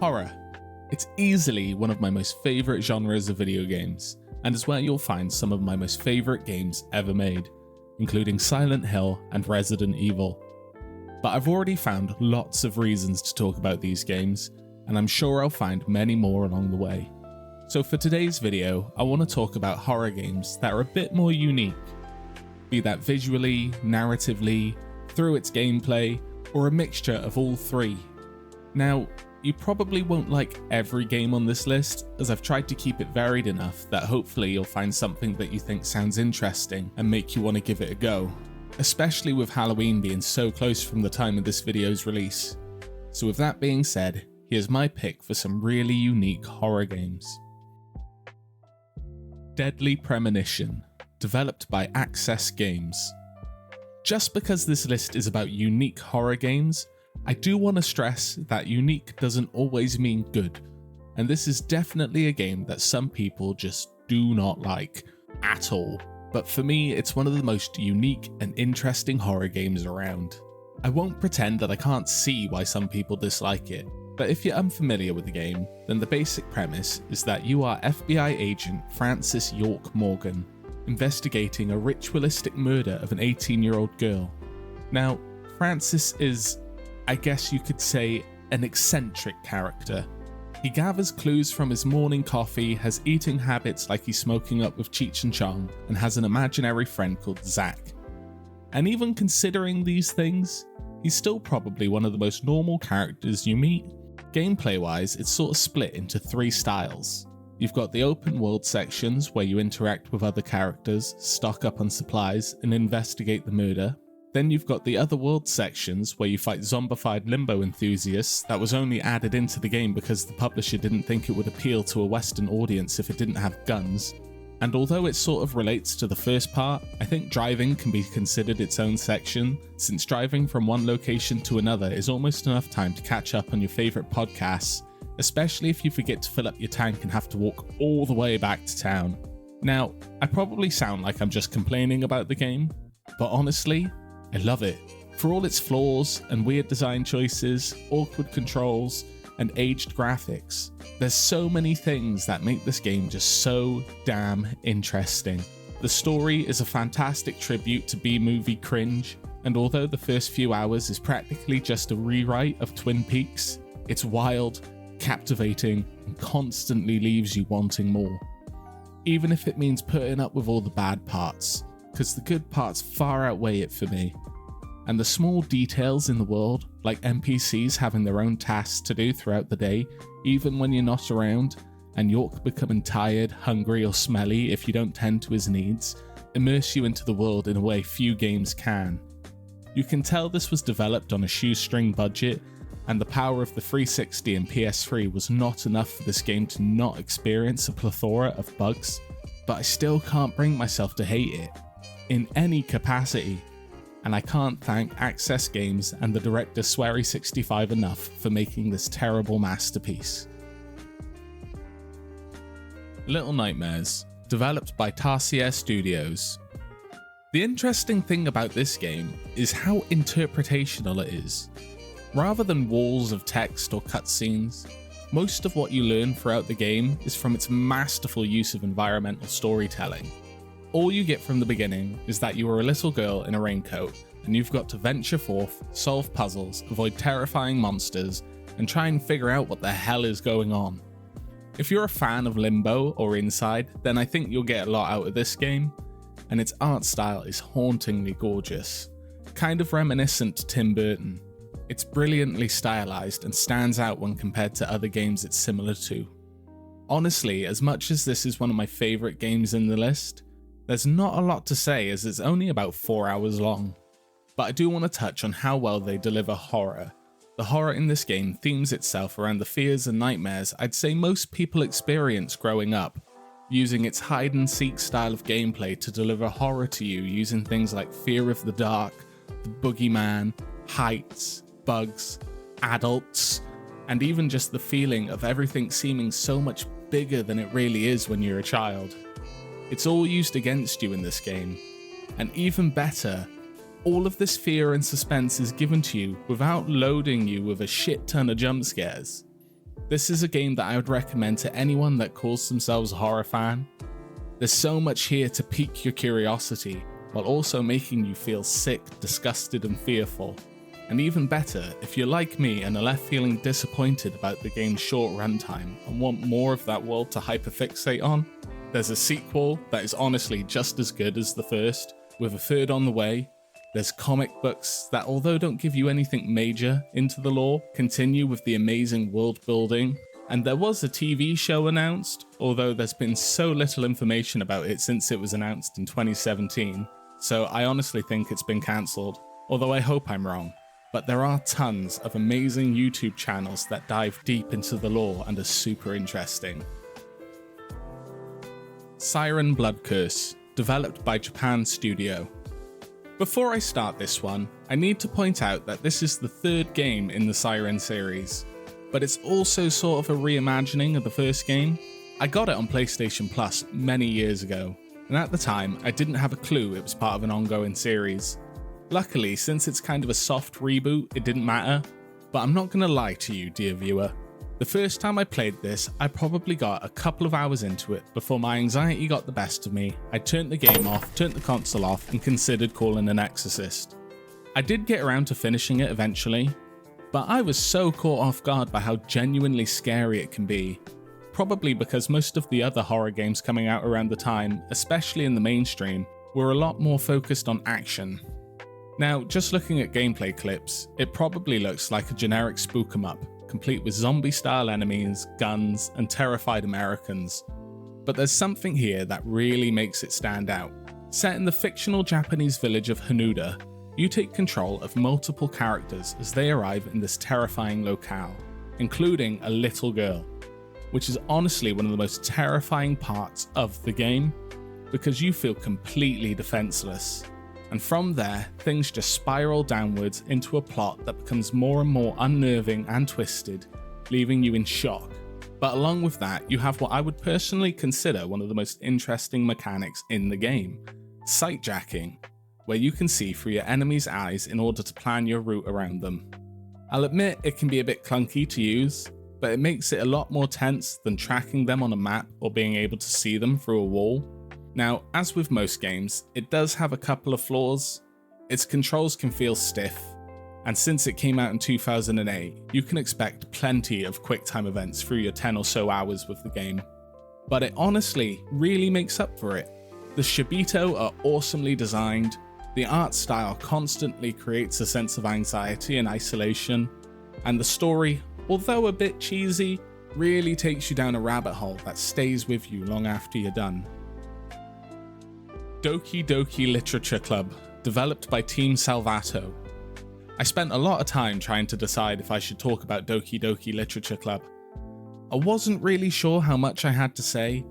Horror. It's easily one of my most favourite genres of video games, and is where you'll find some of my most favourite games ever made, including Silent Hill and Resident Evil. But I've already found lots of reasons to talk about these games, and I'm sure I'll find many more along the way. So for today's video, I want to talk about horror games that are a bit more unique, be that visually, narratively, through its gameplay, or a mixture of all three. Now, you probably won't like every game on this list, as I've tried to keep it varied enough that hopefully you'll find something that you think sounds interesting and make you want to give it a go, especially with Halloween being so close from the time of this video's release. So with that being said, here's my pick for some really unique horror games. Deadly Premonition, developed by Access Games. Just because this list is about unique horror games, I do want to stress that unique doesn't always mean good, and this is definitely a game that some people just do not like at all, but for me it's one of the most unique and interesting horror games around. I won't pretend that I can't see why some people dislike it, but if you're unfamiliar with the game, then the basic premise is that you are FBI agent Frances York Morgan, investigating a ritualistic murder of an 18-year-old girl. Now, Francis is, I guess you could say, an eccentric character. He gathers clues from his morning coffee, has eating habits like he's smoking up with Cheech and Chong, and has an imaginary friend called Zach. And even considering these things, he's still probably one of the most normal characters you meet. Gameplay-wise, it's sort of split into three styles. You've got the open world sections where you interact with other characters, stock up on supplies, and investigate the murder. Then you've got the other world sections where you fight zombified limbo enthusiasts that was only added into the game because the publisher didn't think it would appeal to a Western audience if it didn't have guns. And although it sort of relates to the first part, I think driving can be considered its own section, since driving from one location to another is almost enough time to catch up on your favourite podcasts, especially if you forget to fill up your tank and have to walk all the way back to town. Now, I probably sound like I'm just complaining about the game, but honestly, I love it. For all its flaws and weird design choices, awkward controls, and aged graphics, there's so many things that make this game just so damn interesting. The story is a fantastic tribute to B-movie cringe, and although the first few hours is practically just a rewrite of Twin Peaks, it's wild, captivating, and constantly leaves you wanting more. Even if it means putting up with all the bad parts, because the good parts far outweigh it for me. And the small details in the world, like NPCs having their own tasks to do throughout the day, even when you're not around, and York becoming tired, hungry, or smelly if you don't tend to his needs, immerse you into the world in a way few games can. You can tell this was developed on a shoestring budget, and the power of the 360 and PS3 was not enough for this game to not experience a plethora of bugs, but I still can't bring myself to hate it, in any capacity. And I can't thank Access Games and the director Swery65 enough for making this terrible masterpiece. Little Nightmares, developed by Tarsier Studios. The interesting thing about this game is how interpretational it is. Rather than walls of text or cutscenes, most of what you learn throughout the game is from its masterful use of environmental storytelling. All you get from the beginning is that you are a little girl in a raincoat, and you've got to venture forth, solve puzzles, avoid terrifying monsters, and try and figure out what the hell is going on. If you're a fan of Limbo or Inside, then I think you'll get a lot out of this game, and its art style is hauntingly gorgeous, kind of reminiscent to Tim Burton. It's brilliantly stylized and stands out when compared to other games it's similar to. Honestly, as much as this is one of my favourite games in the list, there's not a lot to say as it's only about 4 hours long. But I do want to touch on how well they deliver horror. The horror in this game themes itself around the fears and nightmares I'd say most people experience growing up, using its hide-and-seek style of gameplay to deliver horror to you using things like fear of the dark, the boogeyman, heights, bugs, adults, and even just the feeling of everything seeming so much bigger than it really is when you're a child. It's all used against you in this game, and even better, all of this fear and suspense is given to you without loading you with a shit ton of jump scares. This is a game that I would recommend to anyone that calls themselves a horror fan. There's so much here to pique your curiosity, while also making you feel sick, disgusted and fearful. And even better, if you're like me and are left feeling disappointed about the game's short runtime and want more of that world to hyperfixate on, there's a sequel that is honestly just as good as the first, with a third on the way. There's comic books that, although don't give you anything major into the lore, continue with the amazing world building. And there was a TV show announced, although there's been so little information about it since it was announced in 2017, so I honestly think it's been cancelled, although I hope I'm wrong. But there are tons of amazing YouTube channels that dive deep into the lore and are super interesting. Siren Blood Curse, developed by Japan Studio. Before I start this one, I need to point out that this is the third game in the Siren series, but it's also sort of a reimagining of the first game. I got it on PlayStation Plus many years ago, and at the time I didn't have a clue it was part of an ongoing series. Luckily, since it's kind of a soft reboot, it didn't matter, but I'm not gonna lie to you, dear viewer. The first time I played this, I probably got a couple of hours into it before my anxiety got the best of me. I turned the game off, turned the console off, and considered calling an exorcist. I did get around to finishing it eventually, but I was so caught off guard by how genuinely scary it can be. Probably because most of the other horror games coming out around the time, especially in the mainstream, were a lot more focused on action. Now, just looking at gameplay clips, it probably looks like a generic spook 'em up, complete with zombie-style enemies, guns, and terrified Americans. But there's something here that really makes it stand out. Set in the fictional Japanese village of Hanuda, you take control of multiple characters as they arrive in this terrifying locale, including a little girl, which is honestly one of the most terrifying parts of the game, because you feel completely defenseless. And from there, things just spiral downwards into a plot that becomes more and more unnerving and twisted, leaving you in shock. But along with that, you have what I would personally consider one of the most interesting mechanics in the game, sightjacking, where you can see through your enemy's eyes in order to plan your route around them. I'll admit it can be a bit clunky to use, but it makes it a lot more tense than tracking them on a map or being able to see them through a wall. Now, as with most games, it does have a couple of flaws. Its controls can feel stiff, and since it came out in 2008, you can expect plenty of QuickTime events through your 10 or so hours with the game. But it honestly really makes up for it. The Shibito are awesomely designed, the art style constantly creates a sense of anxiety and isolation, and the story, although a bit cheesy, really takes you down a rabbit hole that stays with you long after you're done. DOI Literature Club, developed by Team Salvato. I spent a lot of time trying to decide if I should talk about DOI Literature Club. I wasn't really sure how much I had to say,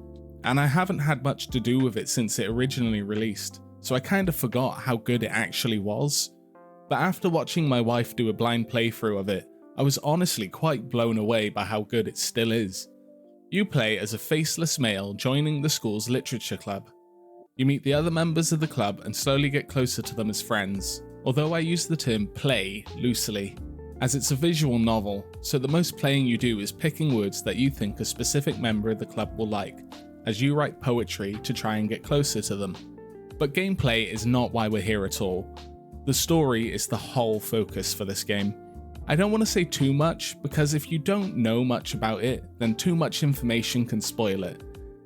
and I haven't had much to do with it since it originally released, so I kind of forgot how good it actually was. But after watching my wife do a blind playthrough of it, I was honestly quite blown away by how good it still is. You play as a faceless male joining the school's literature club. You meet the other members of the club and slowly get closer to them as friends, although I use the term play loosely, as it's a visual novel, so the most playing you do is picking words that you think a specific member of the club will like, as you write poetry to try and get closer to them. But gameplay is not why we're here at all. The story is the whole focus for this game. I don't want to say too much, because if you don't know much about it, then too much information can spoil it.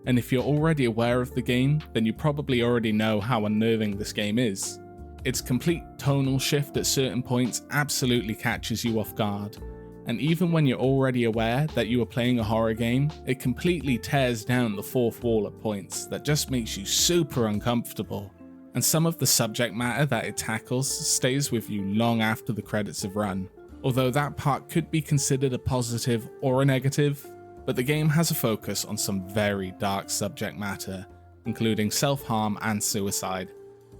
And if you're already aware of the game, then you probably already know how unnerving this game is. Its complete tonal shift at certain points absolutely catches you off guard, and even when you're already aware that you are playing a horror game, it completely tears down the fourth wall at points that just makes you super uncomfortable. And some of the subject matter that it tackles stays with you long after the credits have run, although that part could be considered a positive or a negative. But the game has a focus on some very dark subject matter, including self-harm and suicide.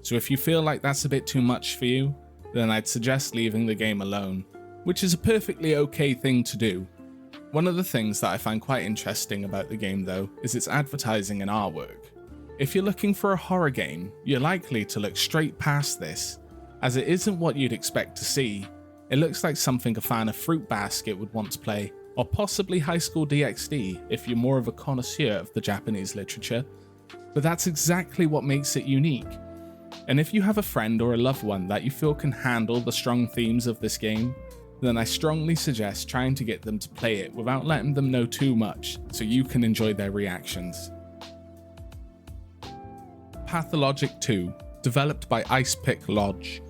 So if you feel like that's a bit too much for you, then I'd suggest leaving the game alone, which is a perfectly okay thing to do. One of the things that I find quite interesting about the game though, is its advertising and artwork. If you're looking for a horror game, you're likely to look straight past this, as it isn't what you'd expect to see. It looks like something a fan of Fruit Basket would want to play, or possibly High School DxD if you're more of a connoisseur of the Japanese literature, but that's exactly what makes it unique. And if you have a friend or a loved one that you feel can handle the strong themes of this game, then I strongly suggest trying to get them to play it without letting them know too much so you can enjoy their reactions. Pathologic II, developed by Ice Pick Lodge.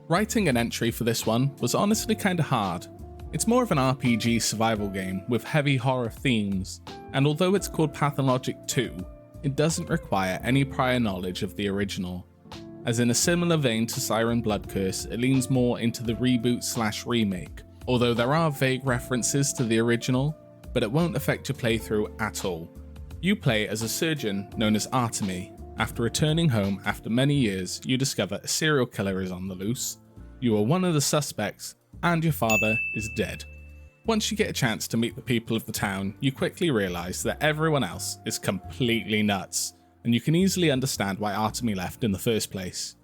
Writing an entry for this one was honestly kinda hard. It's more of an RPG survival game with heavy horror themes, and although it's called Pathologic II, it doesn't require any prior knowledge of the original. As in a similar vein to Siren Blood Curse, it leans more into the reboot/remake, although there are vague references to the original, but it won't affect your playthrough at all. You play as a surgeon known as Artemy. After returning home after many years, you discover a serial killer is on the loose, you are one of the suspects, and your father is dead. Once you get a chance to meet the people of the town, you quickly realise that everyone else is completely nuts, and you can easily understand why Artemy left in the first place.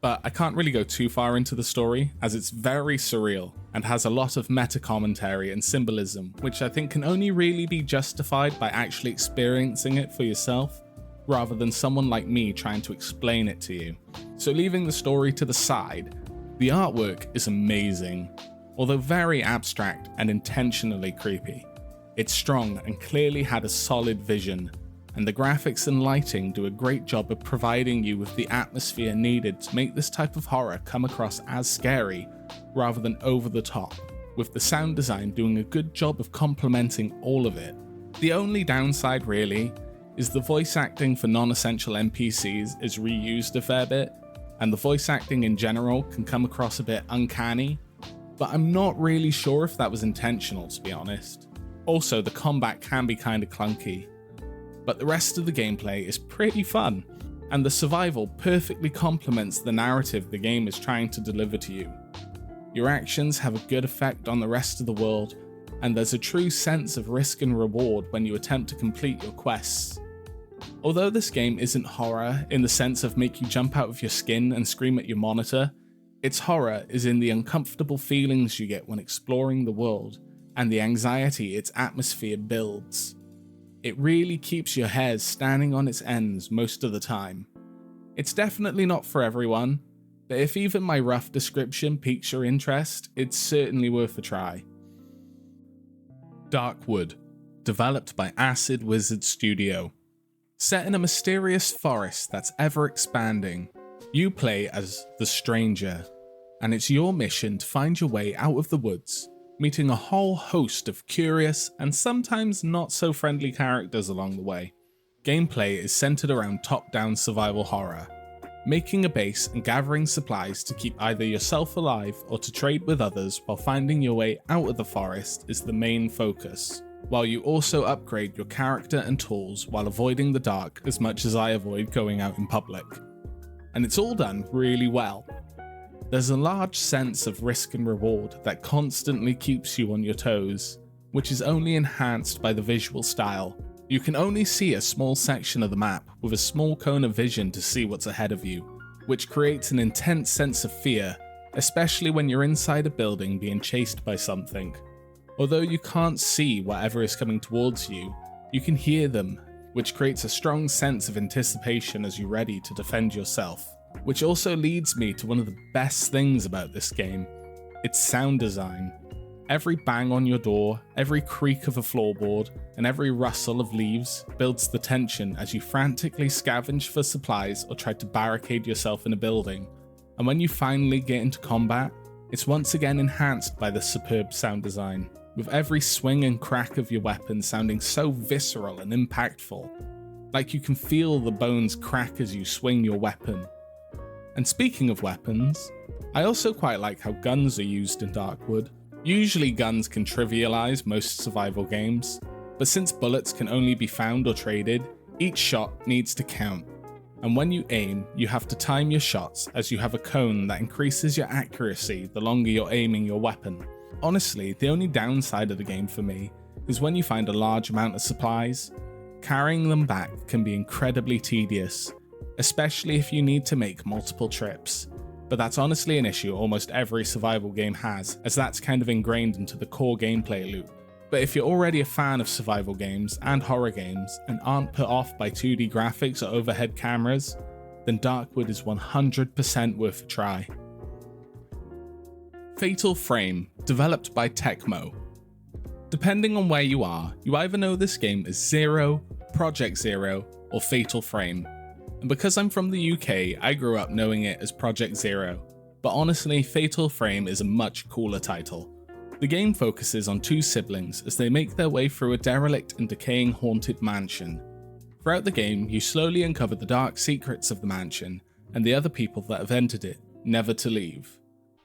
But I can't really go too far into the story, as it's very surreal and has a lot of meta-commentary and symbolism, which I think can only really be justified by actually experiencing it for yourself, rather than someone like me trying to explain it to you. So leaving the story to the side, the artwork is amazing, although very abstract and intentionally creepy. It's strong and clearly had a solid vision, and the graphics and lighting do a great job of providing you with the atmosphere needed to make this type of horror come across as scary, rather than over the top, with the sound design doing a good job of complementing all of it. The only downside really is the voice acting for non-essential NPCs is reused a fair bit, and the voice acting in general can come across a bit uncanny, but I'm not really sure if that was intentional, to be honest. Also, the combat can be kinda clunky, but the rest of the gameplay is pretty fun, and the survival perfectly complements the narrative the game is trying to deliver to you. Your actions have a good effect on the rest of the world, and there's a true sense of risk and reward when you attempt to complete your quests. Although this game isn't horror in the sense of make you jump out of your skin and scream at your monitor, its horror is in the uncomfortable feelings you get when exploring the world, and the anxiety its atmosphere builds. It really keeps your hairs standing on its ends most of the time. It's definitely not for everyone, but if even my rough description piques your interest, it's certainly worth a try. Darkwood, developed by Acid Wizard Studio. Set in a mysterious forest that's ever expanding, you play as the Stranger, and it's your mission to find your way out of the woods, meeting a whole host of curious and sometimes not so friendly characters along the way. Gameplay is centered around top-down survival horror. Making a base and gathering supplies to keep either yourself alive or to trade with others while finding your way out of the forest is the main focus, while you also upgrade your character and tools while avoiding the dark as much as I avoid going out in public. And it's all done really well. There's a large sense of risk and reward that constantly keeps you on your toes, which is only enhanced by the visual style. You can only see a small section of the map with a small cone of vision to see what's ahead of you, which creates an intense sense of fear, especially when you're inside a building being chased by something. Although you can't see whatever is coming towards you, you can hear them, which creates a strong sense of anticipation as you're ready to defend yourself. Which also leads me to one of the best things about this game, its sound design. Every bang on your door, every creak of a floorboard, and every rustle of leaves builds the tension as you frantically scavenge for supplies or try to barricade yourself in a building. And when you finally get into combat, it's once again enhanced by the superb sound design, with every swing and crack of your weapon sounding so visceral and impactful, like you can feel the bones crack as you swing your weapon. And speaking of weapons, I also quite like how guns are used in Darkwood. Usually guns can trivialize most survival games, but since bullets can only be found or traded, each shot needs to count. And when you aim, you have to time your shots as you have a cone that increases your accuracy the longer you're aiming your weapon. Honestly, the only downside of the game for me is when you find a large amount of supplies, carrying them back can be incredibly tedious, especially if you need to make multiple trips. But that's honestly an issue almost every survival game has, as that's kind of ingrained into the core gameplay loop. But if you're already a fan of survival games and horror games and aren't put off by 2D graphics or overhead cameras, then Darkwood is 100% worth a try. Fatal Frame, developed by Tecmo. Depending on where you are, you either know this game as Zero, Project Zero, or Fatal Frame. And because I'm from the UK, I grew up knowing it as Project Zero, but honestly, Fatal Frame is a much cooler title. The game focuses on two siblings as they make their way through a derelict and decaying haunted mansion. Throughout the game, you slowly uncover the dark secrets of the mansion and the other people that have entered it, never to leave.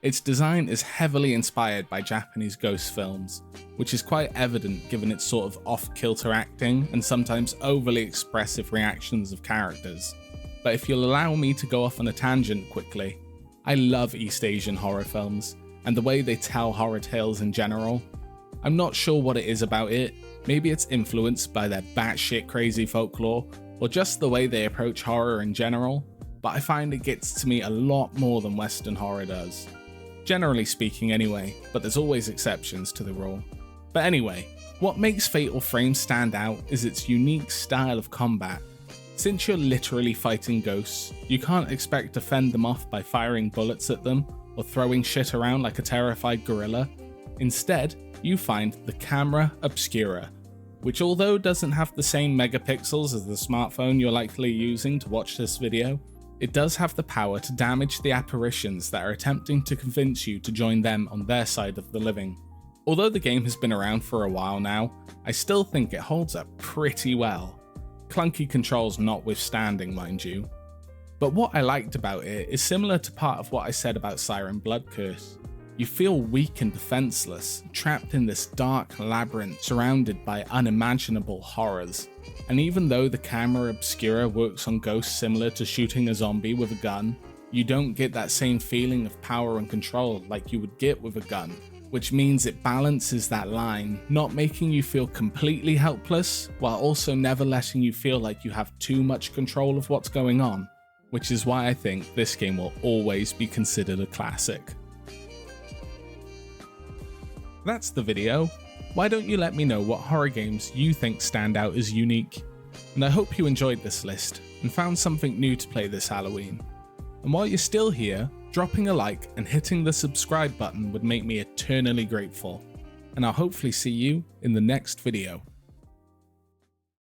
Its design is heavily inspired by Japanese ghost films, which is quite evident given its sort of off-kilter acting and sometimes overly expressive reactions of characters. But if you'll allow me to go off on a tangent quickly, I love East Asian horror films, and the way they tell horror tales in general. I'm not sure what it is about it, maybe it's influenced by their batshit crazy folklore, or just the way they approach horror in general, but I find it gets to me a lot more than Western horror does. Generally speaking anyway, but there's always exceptions to the rule. But anyway, what makes Fatal Frame stand out is its unique style of combat. Since you're literally fighting ghosts, you can't expect to fend them off by firing bullets at them, or throwing shit around like a terrified gorilla. Instead, you find the camera obscura, which although doesn't have the same megapixels as the smartphone you're likely using to watch this video, it does have the power to damage the apparitions that are attempting to convince you to join them on their side of the living. Although the game has been around for a while now, I still think it holds up pretty well. Clunky controls notwithstanding, mind you. But what I liked about it is similar to part of what I said about Siren Blood Curse. You feel weak and defenseless, trapped in this dark labyrinth surrounded by unimaginable horrors. And even though the camera obscura works on ghosts similar to shooting a zombie with a gun, you don't get that same feeling of power and control like you would get with a gun, which means it balances that line, not making you feel completely helpless, while also never letting you feel like you have too much control of what's going on. Which is why I think this game will always be considered a classic. That's the video. Why don't you let me know what horror games you think stand out as unique? And I hope you enjoyed this list and found something new to play this Halloween. And while you're still here, dropping a like and hitting the subscribe button would make me eternally grateful. And I'll hopefully see you in the next video.